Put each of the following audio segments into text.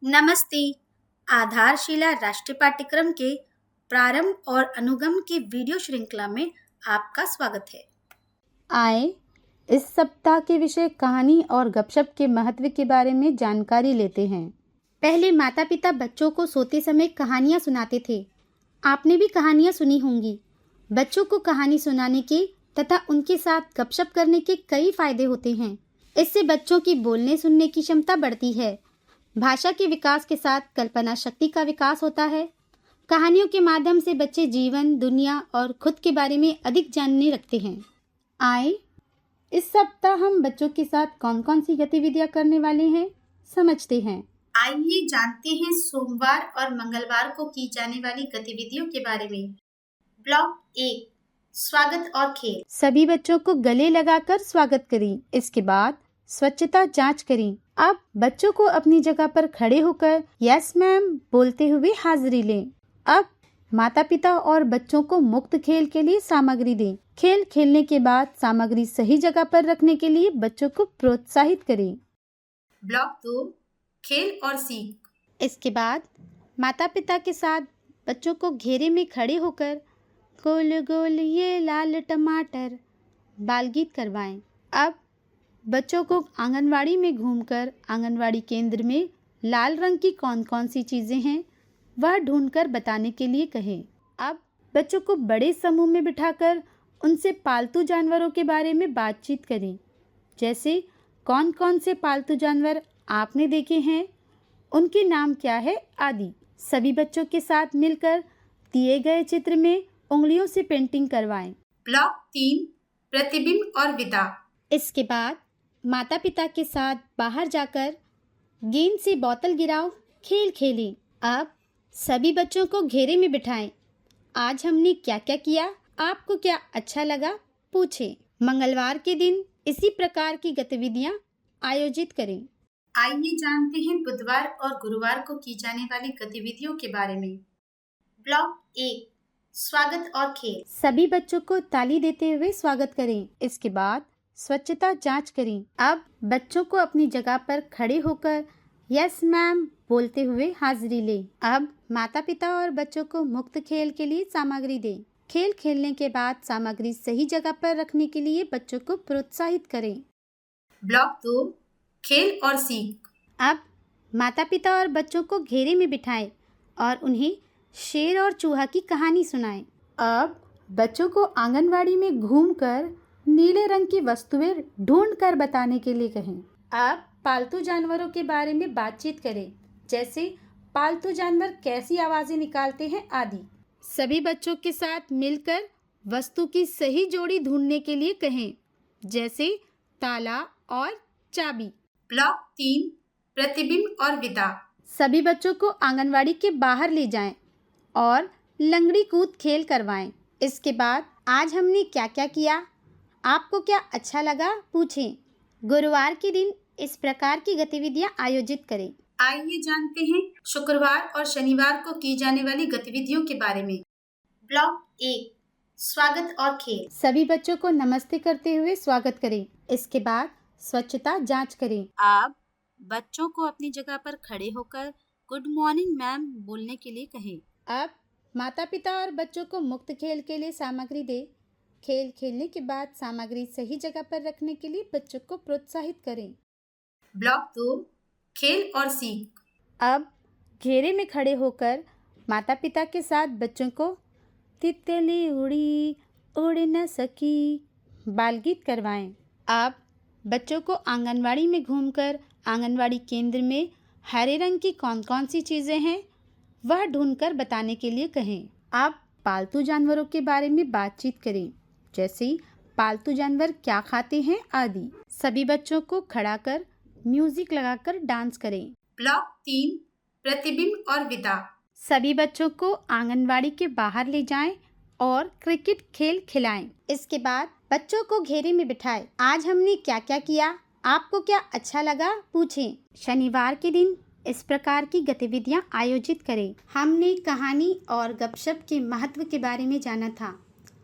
नमस्ते। आधारशिला राष्ट्रीय पाठ्यक्रम के प्रारंभ और अनुगम की वीडियो श्रृंखला में आपका स्वागत है। आए इस सप्ताह के विषय कहानी और गपशप के महत्व के बारे में जानकारी लेते हैं। पहले माता पिता बच्चों को सोते समय कहानियाँ सुनाते थे। आपने भी कहानियाँ सुनी होंगी। बच्चों को कहानी सुनाने के तथा उनके साथ गपशप करने के कई फायदे होते हैं। इससे बच्चों की बोलने सुनने की क्षमता बढ़ती है। भाषा के विकास के साथ कल्पना शक्ति का विकास होता है। कहानियों के माध्यम से बच्चे जीवन, दुनिया और खुद के बारे में अधिक जानने लगते हैं। आए इस सप्ताह हम बच्चों के साथ कौन कौन सी गतिविधियां करने वाले हैं समझते हैं। आइए जानते हैं सोमवार और मंगलवार को की जाने वाली गतिविधियों के बारे में। ब्लॉक 1, स्वागत और खेल। सभी बच्चों को गले लगाकर स्वागत करें। इसके बाद स्वच्छता जांच करें। अब बच्चों को अपनी जगह पर खड़े होकर यस मैम बोलते हुए हाजिरी लें। अब माता पिता और बच्चों को मुक्त खेल के लिए सामग्री दें। खेल खेलने के बाद सामग्री सही जगह पर रखने के लिए बच्चों को प्रोत्साहित करें। ब्लॉक 2, खेल और सीख। इसके बाद माता पिता के साथ बच्चों को घेरे में खड़े होकर गोल गोल ये लाल टमाटर बाल गीत करवाएं। अब बच्चों को आंगनवाड़ी में घूमकर आंगनवाड़ी केंद्र में लाल रंग की कौन कौन सी चीज़ें हैं वह ढूंढकर बताने के लिए कहें। अब बच्चों को बड़े समूह में बिठाकर उनसे पालतू जानवरों के बारे में बातचीत करें, जैसे कौन कौन से पालतू जानवर आपने देखे हैं, उनके नाम क्या है आदि। सभी बच्चों के साथ मिलकर दिए गए चित्र में उंगलियों से पेंटिंग करवाएं। ब्लॉक 3, प्रतिबिंब और विदा। इसके बाद माता पिता के साथ बाहर जाकर गेंद से बोतल गिराओ खेल खेलें। अब सभी बच्चों को घेरे में बिठाएं। आज हमने क्या क्या किया, आपको क्या अच्छा लगा, पूछें। मंगलवार के दिन इसी प्रकार की गतिविधियां आयोजित करें। आइए जानते हैं बुधवार और गुरुवार को की जाने वाली गतिविधियों के बारे में। ब्लॉक 1, स्वागत और खेल। सभी बच्चों को ताली देते हुए स्वागत करें। इसके बाद स्वच्छता जांच करें। अब बच्चों को अपनी जगह पर खड़े होकर यस मैम बोलते हुए हाजिरी लें। अब माता पिता और बच्चों को मुक्त खेल के लिए सामग्री दें। खेल खेलने के बाद सामग्री सही जगह पर रखने के लिए बच्चों को प्रोत्साहित करें। ब्लॉक 2, खेल और सीख। अब माता पिता और बच्चों को घेरे में बिठाएं और उन्हें शेर और चूहा की कहानी सुनाएं। अब बच्चों को आंगनवाड़ी में घूमकर नीले रंग की वस्तुएं ढूंढकर बताने के लिए कहें। अब पालतू जानवरों के बारे में बातचीत करें, जैसे पालतू जानवर कैसी आवाजें निकालते हैं आदि। सभी बच्चों के साथ मिलकर वस्तु की सही जोड़ी ढूंढने के लिए कहें, जैसे ताला और चाबी। ब्लॉक 3, प्रतिबिंब और विदा। सभी बच्चों को आंगनवाड़ी के बाहर ले जाएं और लंगड़ी कूद खेल करवाएं। इसके बाद आज हमने क्या क्या किया, आपको क्या अच्छा लगा, पूछें। गुरुवार के दिन इस प्रकार की गतिविधियां आयोजित करें। आइए जानते हैं शुक्रवार और शनिवार को की जाने वाली गतिविधियों के बारे में। ब्लॉक 1, स्वागत और खेल। सभी बच्चों को नमस्ते करते हुए स्वागत करें। इसके बाद स्वच्छता जांच करें। आप बच्चों को अपनी जगह पर खड़े होकर गुड मॉर्निंग मैम बोलने के लिए कहें। अब माता पिता और बच्चों को मुक्त खेल के लिए सामग्री दें। खेल खेलने के बाद सामग्री सही जगह पर रखने के लिए बच्चों को प्रोत्साहित करें। ब्लॉक 2, खेल और सीख। अब घेरे में खड़े होकर माता पिता के साथ बच्चों को तितली उड़ी उड़ न सकी बाल गीत करवाएं। अब बच्चों को आंगनवाड़ी में घूमकर आंगनवाड़ी केंद्र में हरे रंग की कौन कौन सी चीज़ें हैं वह ढूंढकर बताने के लिए कहें। अब पालतू जानवरों के बारे में बातचीत करें, जैसे पालतू जानवर क्या खाते हैं आदि। सभी बच्चों को खड़ा कर म्यूजिक लगाकर डांस करें। ब्लॉक 3, प्रतिबिंब और विदा। सभी बच्चों को आंगनवाड़ी के बाहर ले जाएं और क्रिकेट खेल खिलाएं। इसके बाद बच्चों को घेरे में बिठाएं। आज हमने क्या क्या किया, आपको क्या अच्छा लगा, पूछें। शनिवार के दिन इस प्रकार की गतिविधियां आयोजित करें। हमने कहानी और गपशप के महत्व के बारे में जाना था।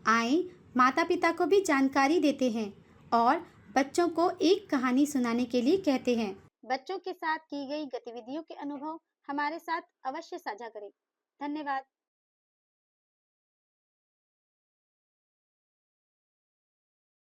आए माता पिता को भी जानकारी देते हैं और बच्चों को एक कहानी सुनाने के लिए कहते हैं। बच्चों के साथ की गई गतिविधियों के अनुभव हमारे साथ अवश्य साझा करें। धन्यवाद।